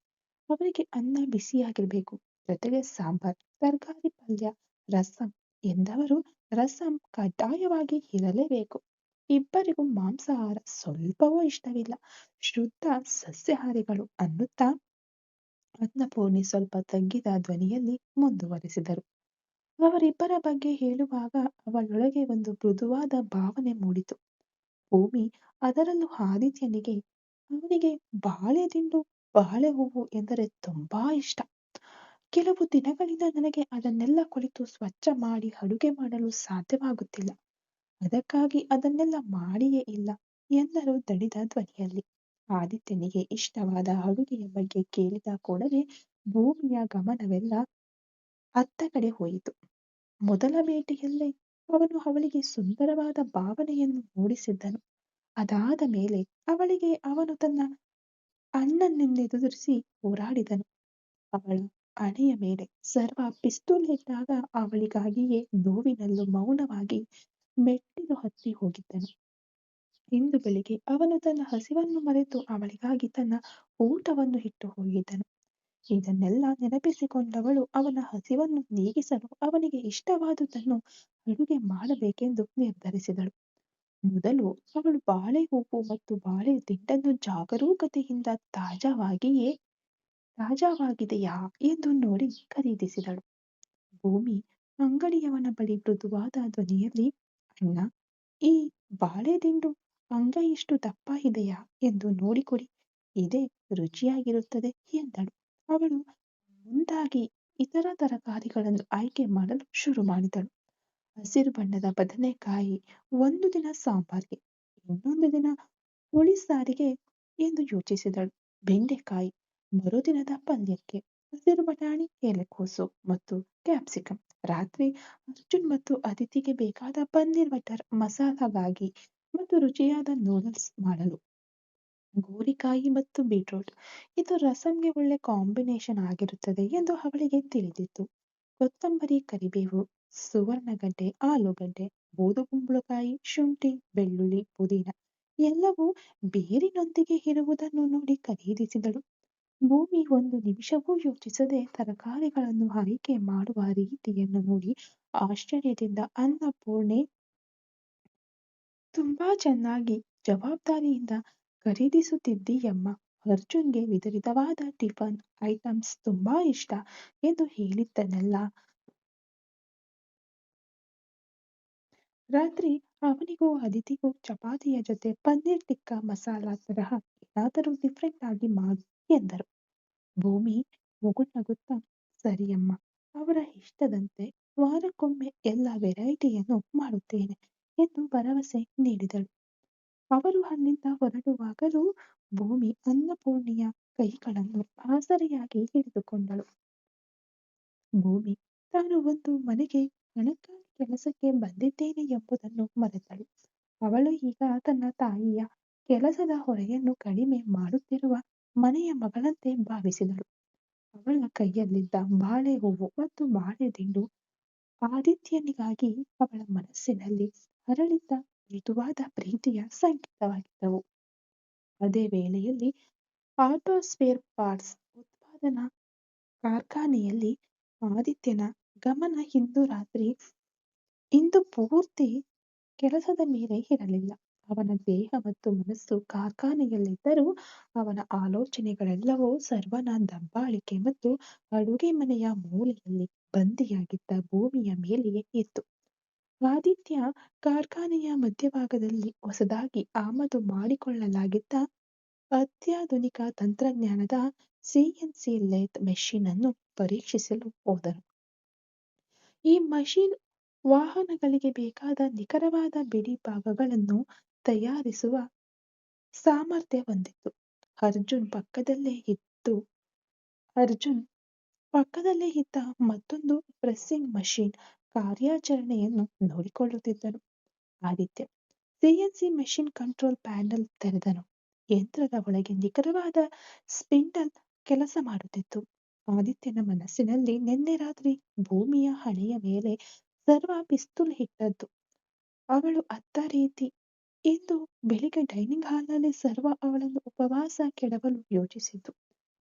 ಅವರಿಗೆ ಅನ್ನ ಬಿಸಿಯಾಗಿರ್ಬೇಕು. ಜೊತೆಗೆ ಸಾಂಬಾರ್, ತರಕಾರಿ ಪಲ್ಯ, ರಸಂ ಎಂದವರು ರಸಂ ಕಡ್ಡಾಯವಾಗಿ ಇರಲೇಬೇಕು. ಇಬ್ಬರಿಗೂ ಮಾಂಸಾಹಾರ ಸ್ವಲ್ಪವೂ ಇಷ್ಟವಿಲ್ಲ. ಶುದ್ಧ ಸಸ್ಯಾಹಾರಿಗಳು ಅನ್ನುತ್ತಾ ಅನ್ನಪೂರ್ಣಿ ಸ್ವಲ್ಪ ತಗ್ಗಿದ ಧ್ವನಿಯಲ್ಲಿ ಮುಂದುವರೆಸಿದರು. ಅವರಿಬ್ಬರ ಬಗ್ಗೆ ಹೇಳುವಾಗ ಅವಳೊಳಗೆ ಒಂದು ಮೃದುವಾದ ಭಾವನೆ ಮೂಡಿತು. ಭೂಮಿ, ಅದರಲ್ಲೂ ಆದಿತ್ಯನಿಗೆ ಅವನಿಗೆ ಬಾಳೆ ದಿಂಡು, ಬಾಳೆ ಹೂವು ಎಂದರೆ ತುಂಬಾ ಇಷ್ಟ. ಕೆಲವು ದಿನಗಳಿಂದ ನನಗೆ ಅದನ್ನೆಲ್ಲ ಕುಳಿತು ಸ್ವಚ್ಛ ಮಾಡಿ ಅಡುಗೆ ಮಾಡಲು ಸಾಧ್ಯವಾಗುತ್ತಿಲ್ಲ. ಅದಕ್ಕಾಗಿ ಅದನ್ನೆಲ್ಲ ಮಾಡಿಯೇ ಇಲ್ಲ ಎಂದರು ದಣಿದ ಧ್ವನಿಯಲ್ಲಿ. ಆದಿತ್ಯನಿಗೆ ಇಷ್ಟವಾದ ಅಡುಗೆಯ ಬಗ್ಗೆ ಕೇಳಿದ ಕೂಡಲೇ ಭೂಮಿಯ ಗಮನವೆಲ್ಲ ಅತ್ತ ಕಡೆ ಹೋಯಿತು. ಮೊದಲ ಭೇಟಿಯಲ್ಲೇ ಅವನು ಅವಳಿಗೆ ಸುಂದರವಾದ ಭಾವನೆಯನ್ನು ಮೂಡಿಸಿದ್ದನು. ಅದಾದ ಮೇಲೆ ಅವಳಿಗೆ ಅವನು ತನ್ನ ಅಣ್ಣನೆಂದೆದುರಿಸಿ ಹೋರಾಡಿದನು. ಅವಳ ಹಣೆಯ ಮೇಲೆ ಸರ್ವ ಪಿಸ್ತೂಲ್ ಇಟ್ಟಾಗ ಅವಳಿಗಾಗಿಯೇ ನೋವಿನಲ್ಲೂ ಮೌನವಾಗಿ ಮೆಟ್ಟಿಲು ಹತ್ತಿ ಹೋಗಿದ್ದನು. ಇಂದು ಬೆಳಿಗ್ಗೆ ಅವನು ತನ್ನ ಹಸಿವನ್ನು ಮರೆತು ಅವಳಿಗಾಗಿ ತನ್ನ ಊಟವನ್ನು ಇಟ್ಟು ಹೋಗಿದ್ದನು. ಇದನ್ನೆಲ್ಲ ನೆನಪಿಸಿಕೊಂಡವಳು ಅವನ ಹಸಿವನ್ನು ನೀಗಿಸಲು ಅವನಿಗೆ ಇಷ್ಟವಾದುದನ್ನು ಅಡುಗೆ ಮಾಡಬೇಕೆಂದು ನಿರ್ಧರಿಸಿದಳು. ಮೊದಲು ಅವಳು ಬಾಳೆ ಹೂವು ಮತ್ತು ಬಾಳೆ ದಿಂಡನ್ನು ಜಾಗರೂಕತೆಯಿಂದ ತಾಜಾವಾಗಿದೆಯಾ ಎಂದು ನೋಡಿ ಖರೀದಿಸಿದಳು. ಭೂಮಿ ಅಂಗಡಿಯವನ ಬಳಿ ಮೃದುವಾದ ಧ್ವನಿಯಲ್ಲಿ, ಅಣ್ಣ, ಈ ಬಾಳೆ ದಿಂಡು ಅಂಗೈಯಷ್ಟು ದಪ್ಪ ಇದೆಯಾ ಎಂದು ನೋಡಿಕೊಡಿ, ಇದೇ ರುಚಿಯಾಗಿರುತ್ತದೆ ಎಂದಳು. ಅವಳು ಮುಂದಾಗಿ ಇತರ ತರಕಾರಿಗಳನ್ನು ಆಯ್ಕೆ ಮಾಡಲು ಶುರು ಮಾಡಿದಳು. ಹಸಿರು ಬಣ್ಣದ ಬದನೆಕಾಯಿ ಒಂದು ದಿನ ಸಾಂಬಾರ್ಗೆ, ಇನ್ನೊಂದು ದಿನ ಹುಳಿ ಸಾರಿಗೆ ಎಂದು ಯೋಚಿಸಿದಳು. ಬೆಂಡೆಕಾಯಿ ಮರುದಿನದ ಪಲ್ಯಕ್ಕೆ, ಹಸಿರು ಬಟಾಣಿ, ಎಲೆಕೋಸು ಮತ್ತು ಕ್ಯಾಪ್ಸಿಕಂ ರಾತ್ರಿ ಅರ್ಜುನ್ ಮತ್ತು ಅದಿತಿಗೆ ಬೇಕಾದ ಪನ್ನೀರ್ ಬಟರ್ ಮಸಾಲಾಗಾಗಿ ಮತ್ತು ರುಚಿಯಾದ ನೂಡಲ್ಸ್ ಮಾಡಲು. ಗೋರಿಕಾಯಿ ಮತ್ತು ಬೀಟ್ರೂಟ್, ಇದು ರಸಂಗೆ ಒಳ್ಳೆ ಕಾಂಬಿನೇಷನ್ ಆಗಿರುತ್ತದೆ ಎಂದು ಅವಳಿಗೆ ತಿಳಿದಿತ್ತು. ಕೊತ್ತಂಬರಿ, ಕರಿಬೇವು, ಸುವರ್ಣಗಡ್ಡೆ, ಆಲೂಗಡ್ಡೆ, ಬೂದುಗುಂಬಳಕಾಯಿ, ಶುಂಠಿ, ಬೆಳ್ಳುಳ್ಳಿ, ಪುದೀನ ಎಲ್ಲವೂ ಬೇರಿನೊಂದಿಗೆ ಇರುವುದನ್ನು ನೋಡಿ ಖರೀದಿಸಿದಳು. ಭೂಮಿ ಒಂದು ನಿಮಿಷವೂ ಯೋಚಿಸದೆ ತರಕಾರಿಗಳನ್ನು ಆಯ್ಕೆ ಮಾಡುವ ರೀತಿಯನ್ನು ನೋಡಿ ಆಶ್ಚರ್ಯದಿಂದ, ಅನ್ನಪೂರ್ಣೆ, ತುಂಬಾ ಚೆನ್ನಾಗಿ ಜವಾಬ್ದಾರಿಯಿಂದ ಖರೀದಿಸುತ್ತಿದ್ದೀಯಮ್ಮ. ಅರ್ಜುನ್ಗೆ ವಿಧವಿಧವಾದ ಟಿಫನ್ ಐಟಮ್ಸ್ ತುಂಬಾ ಇಷ್ಟ ಎಂದು ಹೇಳಿದ್ದನ್ನೆಲ್ಲ ರಾತ್ರಿ ಅವನಿಗೂ ಅದಿತಿಗೂ ಚಪಾತಿಯ ಜೊತೆ ಪನ್ನೀರ್ ಟಿಕ್ಕಾ ಮಸಾಲಾ ತರಹ ಏನಾದರೂ ಡಿಫ್ರೆಂಟ್ ಆಗಿ ಮಾಡು ಎಂದರು. ಭೂಮಿ ಮುಗುಳ್ನಗುತ್ತಾ, ಸರಿಯಮ್ಮ, ಅವರ ಇಷ್ಟದಂತೆ ವಾರಕ್ಕೊಮ್ಮೆ ಎಲ್ಲ ವೆರೈಟಿಯನ್ನು ಮಾಡುತ್ತೇನೆ ಎಂದು ಭರವಸೆ ನೀಡಿದಳು. ಅವರು ಅಲ್ಲಿಂದ ಹೊರಡುವಾಗಲೂ ಭೂಮಿ ಅನ್ನಪೂರ್ಣಿಯ ಕೈಗಳನ್ನು ಆಸರೆಯಾಗಿ ಹಿಡಿದುಕೊಂಡಳು. ಭೂಮಿ ತಾನು ಒಂದು ಮನೆಗೆ ಹಣಕ್ಕಾಗಿ ಕೆಲಸಕ್ಕೆ ಬಂದಿದ್ದೇನೆ ಎಂಬುದನ್ನು ಮರೆತಳು. ಅವಳು ಈಗ ತನ್ನ ತಾಯಿಯ ಕೆಲಸದ ಹೊರೆಯನ್ನು ಕಡಿಮೆ ಮಾಡುತ್ತಿರುವ ಮನೆಯ ಮಗಳಂತೆ ಭಾವಿಸಿದಳು. ಅವಳ ಕೈಯಲ್ಲಿದ್ದ ಬಾಳೆ ಹೂವು ಮತ್ತು ಬಾಳೆ ದಿಂಡು ಆದಿತ್ಯನಿಗಾಗಿ ಅವಳ ಮನಸ್ಸಿನಲ್ಲಿ ಹರಳಿದ್ದ ಮೃದುವಾದ ಪ್ರೀತಿಯ ಸಂಕೇತವಾಗಿದ್ದವು. ಅದೇ ವೇಳೆಯಲ್ಲಿ ಆಟೋ ಸ್ಪೇರ್ ಪಾರ್ಟ್ಸ್ ಉತ್ಪಾದನಾ ಕಾರ್ಖಾನೆಯಲ್ಲಿ ಆದಿತ್ಯನ ಗಮನ ಇಂದು ಪೂರ್ತಿ ಕೆಲಸದ ಮೇಲೆ ಇರಲಿಲ್ಲ. ಅವನ ದೇಹ ಮತ್ತು ಮನಸ್ಸು ಕಾರ್ಖಾನೆಯಲ್ಲಿದ್ದರೂ ಅವನ ಆಲೋಚನೆಗಳೆಲ್ಲವೂ ಸರ್ವನ ದಬ್ಬಾಳಿಕೆ ಮತ್ತು ಅಡುಗೆ ಮನೆಯ ಮೂಲೆಯಲ್ಲಿ ಬಂದಿಯಾಗಿದ್ದ ಭೂಮಿಯ ಮೇಲೆಯೇ ಇತ್ತು. ಆದಿತ್ಯ ಕಾರ್ಖಾನೆಯ ಮಧ್ಯಭಾಗದಲ್ಲಿ ಹೊಸದಾಗಿ ಆಮದು ಮಾಡಿಕೊಳ್ಳಲಾಗಿದ್ದ ಅತ್ಯಾಧುನಿಕ ತಂತ್ರಜ್ಞಾನದ ಸಿಎನ್ಸಿ ಲೇತ್ ಮೆಷಿನ್ ಅನ್ನು ಪರೀಕ್ಷಿಸಲು ಹೋದನು. ಈ ಮಷಿನ್ ವಾಹನಗಳಿಗೆ ಬೇಕಾದ ನಿಖರವಾದ ಬಿಡಿ ಭಾಗಗಳನ್ನು ತಯಾರಿಸುವ ಸಾಮರ್ಥ್ಯ ಹೊಂದಿತ್ತು. ಅರ್ಜುನ್ ಪಕ್ಕದಲ್ಲೇ ಇದ್ದ ಮತ್ತೊಂದು ಪ್ರೆಸ್ಸಿಂಗ್ ಮಷಿನ್ ಕಾರ್ಯಾಚರಣೆಯನ್ನು ನೋಡಿಕೊಳ್ಳುತ್ತಿದ್ದನು. Aditya CNC machine control panel ತೆರೆದನು. ಯಂತ್ರದ ಒಳಗೆ ನಿಖರವಾದ ಸ್ಪಿಂಡಲ್ ಕೆಲಸ ಮಾಡುತ್ತಿತ್ತು. ಆದಿತ್ಯನ ಮನಸ್ಸಿನಲ್ಲಿ ನಿನ್ನೆ ರಾತ್ರಿ ಭೂಮಿಯ ಹಣೆಯ ಮೇಲೆ ಸರ್ವ ಪಿಸ್ತೂಲ್ ಇಟ್ಟದ್ದು ಅವಳು ಅತ್ತ ರೀತಿ. ಇಂದು ಬೆಳಿಗ್ಗೆ ಡೈನಿಂಗ್ ಹಾಲ್ನಲ್ಲಿ ಸರ್ವ ಅವಳನ್ನು ಉಪವಾಸ ಕೆಡವಲು ಯೋಚಿಸಿದ್ದು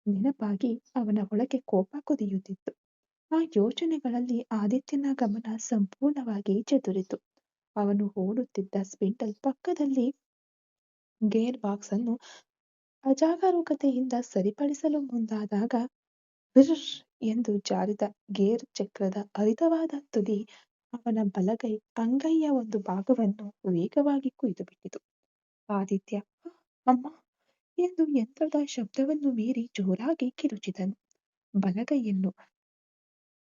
ನೆನಪಾಗಿ ಅವನ ಒಳಗೆ ಕೋಪ ಕುದಿಯುತ್ತಿತ್ತು. ಆ ಯೋಚನೆಗಳಲ್ಲಿ ಆದಿತ್ಯನ ಗಮನ ಸಂಪೂರ್ಣವಾಗಿ ಚದುರಿತು. ಅವನು ಓಡುತ್ತಿದ್ದ ಸ್ಪಿಂಡಲ್ ಪಕ್ಕದಲ್ಲಿ ಗೇರ್ ಬಾಕ್ಸ್ ಅನ್ನು ಅಜಾಗರೂಕತೆಯಿಂದ ಸರಿಪಡಿಸಲು ಮುಂದಾದಾಗ ವಿರ್ರ್ ಎಂದು ಜಾರಿದ ಗೇರ್ ಚಕ್ರದ ಹರಿತವಾದ ತುದಿ ಅವನ ಅಂಗೈಯ ಒಂದು ಭಾಗವನ್ನು ವೇಗವಾಗಿ ಕೊಯ್ದುಬಿಟ್ಟಿತು. ಆದಿತ್ಯ, ಅಮ್ಮ ಎಂದು ಯಂತ್ರದ ಶಬ್ದವನ್ನು ಮೀರಿ ಜೋರಾಗಿ ಕಿರುಚಿದನು. ಬಲಗೈಯನ್ನು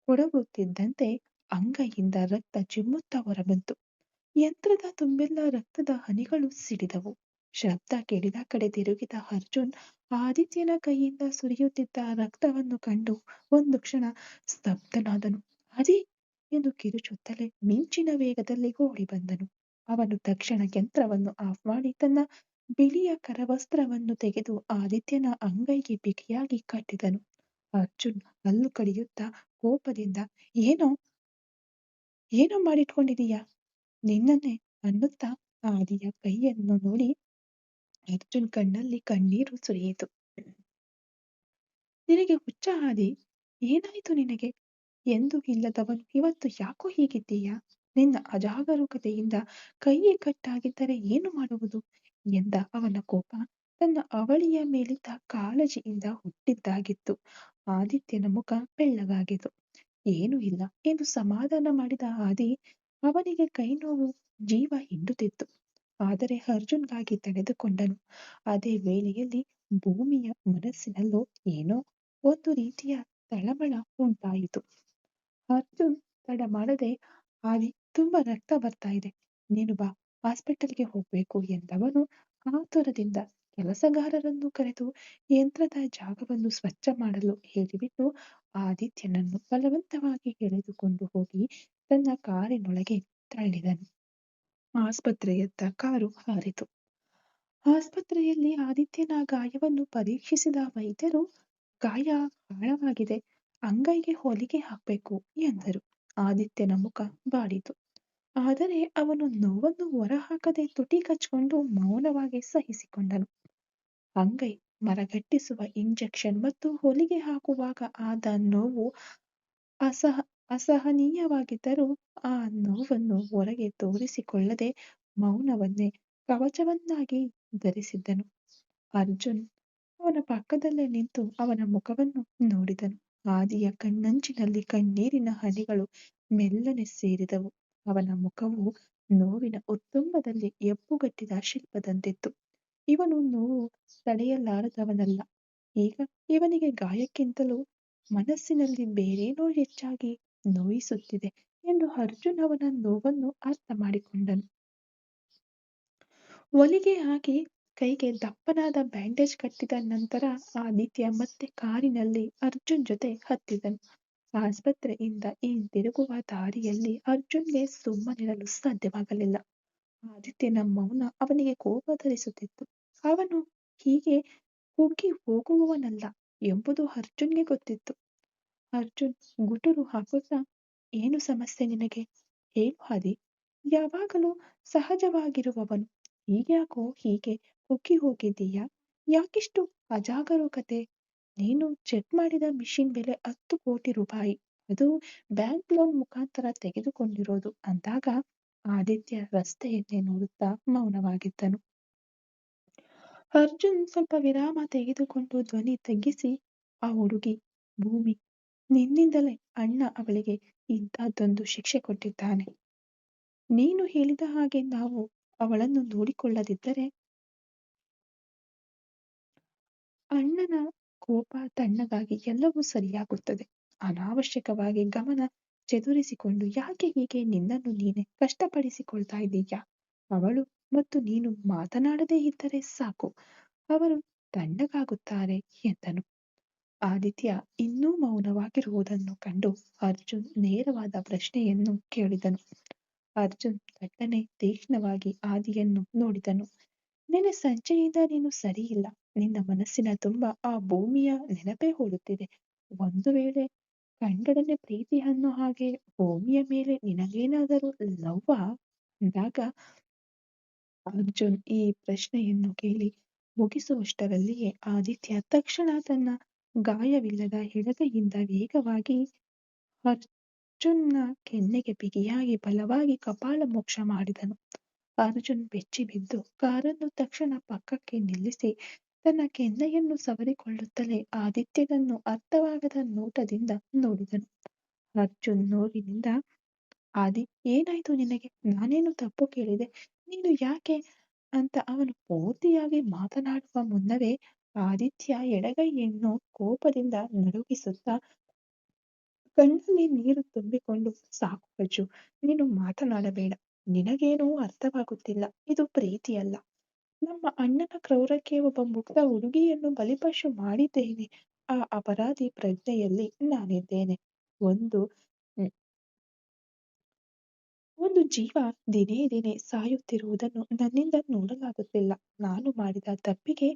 ಕೊಡಗುತ್ತಿದ್ದಂತೆ ಅಂಗೈಯಿಂದ ರಕ್ತ ಚಿಮ್ಮುತ್ತಾ ಹೊರಬಂತು. ಯಂತ್ರದ ತುಂಬೆಲ್ಲ ರಕ್ತದ ಹನಿಗಳು ಸಿಡಿದವು. ಶಬ್ದ ಕೇಳಿದ ಕಡೆ ತಿರುಗಿದ ಅರ್ಜುನ್ ಆದಿತ್ಯನ ಕೈಯಿಂದ ಸುರಿಯುತ್ತಿದ್ದ ರಕ್ತವನ್ನು ಕಂಡು ಒಂದು ಕ್ಷಣ ಸ್ತಬ್ಧನಾದನು. ಅದೇ ಎಂದು ಕಿರುಚುತ್ತಲೇ ಮಿಂಚಿನ ವೇಗದಲ್ಲಿ ಓಡಿ ಬಂದನು. ಅವನು ತಕ್ಷಣ ಯಂತ್ರವನ್ನು ಆಫ್ ಮಾಡಿ ತನ್ನ ಬಿಳಿಯ ಕರವಸ್ತ್ರವನ್ನು ತೆಗೆದು ಆದಿತ್ಯನ ಅಂಗೈಗೆ ಬಿಗಿಯಾಗಿ ಕಟ್ಟಿದನು. ಅರ್ಜುನ್ ಹಲ್ಲು ಕಡಿಯುತ್ತಾ ಕೋಪದಿಂದ ಏನೋ ಏನೋ ಮಾಡಿಟ್ಕೊಂಡಿದೀಯಾ ನಿನ್ನನ್ನೇ ಅನ್ನುತ್ತಾ ಆದಿಯ ಕೈಯನ್ನು ನೋಡಿ ಅರ್ಜುನ್ ಕಣ್ಣಲ್ಲಿ ಕಣ್ಣೀರು ಸುರಿಯಿತು. ನಿನಗೆ ಹುಚ್ಚ ಆದಿ, ಏನಾಯ್ತು ನಿನಗೆ? ಎಂದೂ ಇಲ್ಲದವನು ಇವತ್ತು ಯಾಕೋ ಹೀಗಿದ್ದೀಯಾ? ನಿನ್ನ ಅಜಾಗರೂಕತೆಯಿಂದ ಕೈಯೇ ಕಟ್ಟಾಗಿದ್ದರೆ ಏನು ಮಾಡುವುದು ಎಂದ. ಅವನ ಕೋಪ ತನ್ನ ಅವಳಿಯ ಮೇಲಿದ್ದ ಕಾಳಜಿಯಿಂದ ಹುಟ್ಟಿದ್ದಾಗಿತ್ತು. ಆದಿತ್ಯನ ಮುಖ ಬೆಳ್ಳಗಾಗಿತ್ತು. ಏನೂ ಇಲ್ಲ ಎಂದು ಸಮಾಧಾನ ಮಾಡಿದ ಆದಿ ಅವನಿಗೆ ಕೈ ನೋವು ಜೀವ ಹಿಂಡುತ್ತಿತ್ತು. ಆದರೆ ಅರ್ಜುನ್ಗಾಗಿ ತಡೆದುಕೊಂಡನು. ಅದೇ ವೇಳೆಯಲ್ಲಿ ಭೂಮಿಯ ಮನಸ್ಸಿನಲ್ಲೂ ಏನೋ ಒಂದು ರೀತಿಯ ತಳಮಳ ಉಂಟಾಯಿತು. ಅರ್ಜುನ್ ತಡ ಮಾಡದೆ ಆದಿ, ತುಂಬಾ ರಕ್ತ ಬರ್ತಾ ಇದೆ, ನೀನು ಬಾ, ಹಾಸ್ಪಿಟಲ್ಗೆ ಹೋಗ್ಬೇಕು ಎಂದವನು ಆತುರದಿಂದ ಕೆಲಸಗಾರರನ್ನು ಕರೆದು ಯಂತ್ರದ ಜಾಗವನ್ನು ಸ್ವಚ್ಛ ಮಾಡಲು ಹೇಳಿಬಿಟ್ಟು ಆದಿತ್ಯನನ್ನು ಬಲವಂತವಾಗಿ ಎಳೆದುಕೊಂಡು ಹೋಗಿ ತನ್ನ ಕಾರಿನೊಳಗೆ ತಳ್ಳಿದನು. ಆಸ್ಪತ್ರೆಯತ್ತ ಕಾರು ಹಾರಿತು. ಆಸ್ಪತ್ರೆಯಲ್ಲಿ ಆದಿತ್ಯನ ಗಾಯವನ್ನು ಪರೀಕ್ಷಿಸಿದ ವೈದ್ಯರು, ಗಾಯ ಆಳವಾಗಿದೆ, ಅಂಗೈಗೆ ಹೊಲಿಗೆ ಹಾಕ್ಬೇಕು ಎಂದರು. ಆದಿತ್ಯನ ಮುಖ ಬಾಡಿತು. ಆದರೆ ಅವನು ನೋವನ್ನು ಹೊರಹಾಕದೆ ತುಟಿ ಕಚ್ಕೊಂಡು ಮೌನವಾಗಿ ಸಹಿಸಿಕೊಂಡನು. ಅಂಗೈ ಮರಗಟ್ಟಿಸುವ ಇಂಜೆಕ್ಷನ್ ಮತ್ತು ಹೊಲಿಗೆ ಹಾಕುವಾಗ ಆದ ನೋವು ಅಸಹನೀಯವಾಗಿದ್ದರೂ ಆ ನೋವನ್ನು ಹೊರಗೆ ತೋರಿಸಿಕೊಳ್ಳದೆ ಮೌನವನ್ನೇ ಕವಚವನ್ನಾಗಿ ಧರಿಸಿದ್ದನು. ಅರ್ಜುನ್ ಅವನ ಪಕ್ಕದಲ್ಲೇ ನಿಂತು ಅವನ ಮುಖವನ್ನು ನೋಡಿದನು. ಆದಿಯ ಕಣ್ಣಂಚಿನಲ್ಲಿ ಕಣ್ಣೀರಿನ ಹನಿಗಳು ಮೆಲ್ಲನೆ ಸೇರಿದವು. ಅವನ ಮುಖವು ನೋವಿನ ಉತ್ತುಂಗದಲ್ಲಿ ಎಪ್ಪುಗಟ್ಟಿದ ಶಿಲ್ಪದಂತಿತ್ತು. ಇವನು ನೋವು ತಡೆಯಲಾರದವನಲ್ಲ. ಈಗ ಇವನಿಗೆ ಗಾಯಕ್ಕಿಂತಲೂ ಮನಸ್ಸಿನಲ್ಲಿ ಬೇರೇನೋ ಹೆಚ್ಚಾಗಿ ನೋಯಿಸುತ್ತಿದೆ ಎಂದು ಅರ್ಜುನ್ ಅವನ ನೋವನ್ನು ಅರ್ಥ ಮಾಡಿಕೊಂಡನು. ಹೊಲಿಗೆ ಹಾಕಿ ಕೈಗೆ ದಪ್ಪನಾದ ಬ್ಯಾಂಡೇಜ್ ಕಟ್ಟಿದ ನಂತರ ಆದಿತ್ಯ ಮತ್ತೆ ಕಾರಿನಲ್ಲಿ ಅರ್ಜುನ್ ಜೊತೆ ಹತ್ತಿದನು. ಆಸ್ಪತ್ರೆಯಿಂದ ಹಿಂದಿರುಗುವ ದಾರಿಯಲ್ಲಿ ಅರ್ಜುನ್ಗೆ ಸುಮ್ಮನಿರಲು ಸಾಧ್ಯವಾಗಲಿಲ್ಲ. ಆದಿತ್ಯನ ಮೌನ ಅವನಿಗೆ ಕೋಪ ತರಿಸುತ್ತಿತ್ತು. ಅವನು ಹೀಗೆ ಕುಗ್ಗಿ ಹೋಗುವವನಲ್ಲ ಎಂಬುದು ಅರ್ಜುನ್ಗೆ ಗೊತ್ತಿತ್ತು. ಅರ್ಜುನ್ ಗುಟುರು ಹಾಕುತ್ತಾ, ಏನು ಸಮಸ್ಯೆ ನಿನಗೆ? ಹೇಳು ಆದಿ, ಯಾವಾಗಲೂ ಸಹಜವಾಗಿರುವವನು ಈಗ್ಯಾಕೋ ಹೀಗೆ ಕುಗ್ಗಿ ಹೋಗಿದ್ದೀಯಾ? ಯಾಕಿಷ್ಟು ಅಜಾಗರೂಕತೆ? ನೀನು ಚೆಕ್ ಮಾಡಿದ ಮಿಷಿನ್ ಬೆಲೆ 10 ಕೋಟಿ ರೂಪಾಯಿ, ಅದು ಬ್ಯಾಂಕ್ ಲೋನ್ ಮುಖಾಂತರ ತೆಗೆದುಕೊಂಡಿರೋದು ಅಂದಾಗ ಆದಿತ್ಯ ರಸ್ತೆಯನ್ನೇ ನೋಡುತ್ತಾ ಮೌನವಾಗಿದ್ದನು. ಅರ್ಜುನ್ ಸ್ವಲ್ಪ ವಿರಾಮ ತೆಗೆದುಕೊಂಡು ಧ್ವನಿ ತಗ್ಗಿಸಿ, ಆ ಹುಡುಗಿ ಭೂಮಿ, ನಿನ್ನಿಂದಲೇ ಅಣ್ಣ ಅವಳಿಗೆ ಇಂಥದ್ದೊಂದು ಶಿಕ್ಷೆ ಕೊಟ್ಟಿದ್ದಾನೆ. ನೀನು ಹೇಳಿದ ಹಾಗೆ ನಾವು ಅವಳನ್ನು ನೋಡಿಕೊಳ್ಳದಿದ್ದರೆ ಅಣ್ಣನ ಕೋಪ ತಣ್ಣಗಾಗಿ ಎಲ್ಲವೂ ಸರಿಯಾಗುತ್ತದೆ. ಅನಾವಶ್ಯಕವಾಗಿ ಗಮನ ಚದುರಿಸಿಕೊಂಡು ಯಾಕೆ ಹೀಗೆ ನಿನ್ನನ್ನು ನೀನೇ ಕಷ್ಟಪಡಿಸಿಕೊಳ್ತಾ ಇದ್ದೀಯಾ? ಅವಳು ಮತ್ತು ನೀನು ಮಾತನಾಡದೇ ಇದ್ದರೆ ಸಾಕು, ಅವರು ತಣ್ಣಗಾಗುತ್ತಾರೆ ಎಂದನು. ಆದಿತ್ಯ ಇನ್ನೂ ಮೌನವಾಗಿರುವುದನ್ನು ಕಂಡು ಅರ್ಜುನ್ ನೇರವಾದ ಪ್ರಶ್ನೆಯನ್ನು ಕೇಳಿದನು. ಅರ್ಜುನ್ ತಟ್ಟನೆ ತೀಕ್ಷ್ಣವಾಗಿ ಆದಿಯನ್ನು ನೋಡಿದನು. ನಿನ್ನೆ ಸಂಜೆಯಿಂದ ನೀನು ಸರಿಯಿಲ್ಲ. ನಿನ್ನ ಮನಸ್ಸಿನ ತುಂಬ ಆ ಭೂಮಿಯ ನೆನಪೇ ಓಡುತ್ತಿದೆ. ಒಂದು ವೇಳೆ ಕಂಡೊಡನೆ ಪ್ರೀತಿ ಅನ್ನೋ ಹಾಗೆ ಭೂಮಿಯ ಮೇಲೆ ನಿನಗೇನಾದರೂ ಲವ್ವಾ ಅಂದಾಗ ಅರ್ಜುನ್ ಈ ಪ್ರಶ್ನೆಯನ್ನು ಕೇಳಿ ಮುಗಿಸುವಷ್ಟರಲ್ಲಿಯೇ ಆದಿತ್ಯ ತಕ್ಷಣ ತನ್ನ ಗಾಯವಿಲ್ಲದ ಎಡಗೈಯಿಂದ ವೇಗವಾಗಿ ಅರ್ಜುನ್ನ ಕೆನ್ನೆಗೆ ಬಿಗಿಯಾಗಿ ಬಲವಾಗಿ ಕಪಾಳ ಮೋಕ್ಷ ಮಾಡಿದನು. ಅರ್ಜುನ್ ಬೆಚ್ಚಿಬಿದ್ದು ಕಾರನ್ನು ತಕ್ಷಣ ಪಕ್ಕಕ್ಕೆ ನಿಲ್ಲಿಸಿ ತನ್ನ ಕೆನ್ನೆಯನ್ನು ಸವರಿಕೊಳ್ಳುತ್ತಲೇ ಆದಿತ್ಯನನ್ನು ಅರ್ಥವಾಗದ ನೋಟದಿಂದ ನೋಡಿದನು. ಅರ್ಜುನ್ ನೋವಿನಿಂದ, ಆದಿ, ಏನಾಯ್ತು ನಿನಗೆ? ನಾನೇನು ತಪ್ಪು ಕೇಳಿದೆ? ನೀನು ಯಾಕೆ ಅಂತ ಅವನು ಪೂರ್ತಿಯಾಗಿ ಮಾತನಾಡುವ ಮುನ್ನವೇ ಆದಿತ್ಯ ಎಡಗೈಯನ್ನು ಕೋಪದಿಂದ ನಡುಗಿಸುತ್ತಾ ಕಣ್ಣಲ್ಲಿ ನೀರು ತುಂಬಿಕೊಂಡು ಸಾಕು ಅಜ್ಜು, ನೀನು ಮಾತನಾಡಬೇಡ. ನಿನಗೇನೂ ಅರ್ಥವಾಗುತ್ತಿಲ್ಲ. ಇದು ಪ್ರೀತಿಯಲ್ಲ. ನಮ್ಮ ಅಣ್ಣನ ಕ್ರೌರ್ಯಕ್ಕೆ ಒಬ್ಬ ಮುಗ್ಧ ಹುಡುಗಿಯನ್ನು ಬಲಿಪಶು ಮಾಡಿದ್ದೇನೆ. ಆ ಅಪರಾಧಿ ಪ್ರಜ್ಞೆಯಲ್ಲಿ ನಾನಿದ್ದೇನೆ. ಒಂದು ಒಂದು ಜೀವ ದಿನೇ ದಿನೇ ಸಾಯುತ್ತಿರುವುದನ್ನು ನನ್ನಿಂದ ನೋಡಲಾಗುತ್ತಿಲ್ಲ. ನಾನು ಮಾಡಿದ ತಪ್ಪಿಗೆ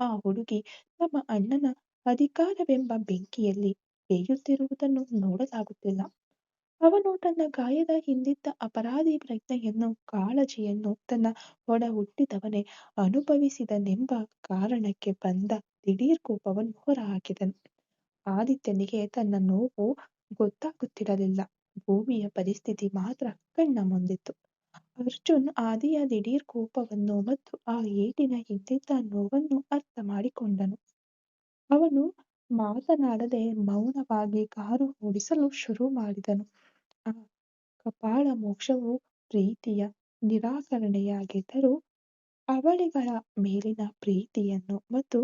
ಆ ಹುಡುಗಿ ನಮ್ಮ ಅಣ್ಣನ ಅಧಿಕಾರವೆಂಬ ಬೆಂಕಿಯಲ್ಲಿ ಬೇಯುತ್ತಿರುವುದನ್ನು ನೋಡಲಾಗುತ್ತಿಲ್ಲ. ಅವನು ತನ್ನ ಗಾಯದ ಹಿಂದಿದ್ದ ಅಪರಾಧಿ ಪ್ರಜ್ಞೆಯನ್ನು, ಕಾಳಜಿಯನ್ನು ತನ್ನ ಒಡ ಹುಟ್ಟಿದವನೇ ಅನುಭವಿಸಿದನೆಂಬ ಕಾರಣಕ್ಕೆ ಬಂದ ದಿಢೀರ್ ಕೋಪವನ್ನು ಹೊರಹಾಕಿದನು. ಆದಿತ್ಯನಿಗೆ ತನ್ನ ನೋವು ಗೊತ್ತಾಗುತ್ತಿರಲಿಲ್ಲ. ಭೂಮಿಯ ಪರಿಸ್ಥಿತಿ ಮಾತ್ರ ಕಣ್ಣ ಮುಂದಿತ್ತು. ಅರ್ಜುನ್ ಆದಿಯ ದಿಢೀರ್ ಕೋಪವನ್ನು ಮತ್ತು ಆ ಏಟಿನ ಹಿಂದಿದ್ದ ನೋವನ್ನು ಅರ್ಥ ಮಾಡಿಕೊಂಡನು. ಅವನು ಮಾತನಾಡದೆ ಮೌನವಾಗಿ ಕಾರು ಓಡಿಸಲು ಶುರು ಮಾಡಿದನು. ಆ ಕಪಾಳ ಮೋಕ್ಷವು ಪ್ರೀತಿಯ ನಿರಾಕರಣೆಯಾಗಿದ್ದರೂ ಅವಳಿಗಳ ಮೇಲಿನ ಪ್ರೀತಿಯನ್ನು ಮತ್ತು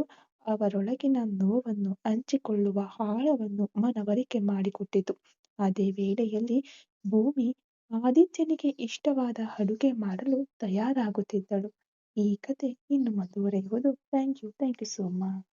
ಅವರೊಳಗಿನ ನೋವನ್ನು ಹಂಚಿಕೊಳ್ಳುವ ಆಳವನ್ನು ಮನವರಿಕೆ ಮಾಡಿಕೊಟ್ಟಿತು. ಅದೇ ವೇಳೆಯಲ್ಲಿ ಭೂಮಿ ಆದಿತ್ಯನಿಗೆ ಇಷ್ಟವಾದ ಅಡುಗೆ ಮಾಡಲು ತಯಾರಾಗುತ್ತಿದ್ದಳು. ಈ ಕತೆ ಇನ್ನು ಮುಂದುವರೆಯುವುದು. Thank you so much.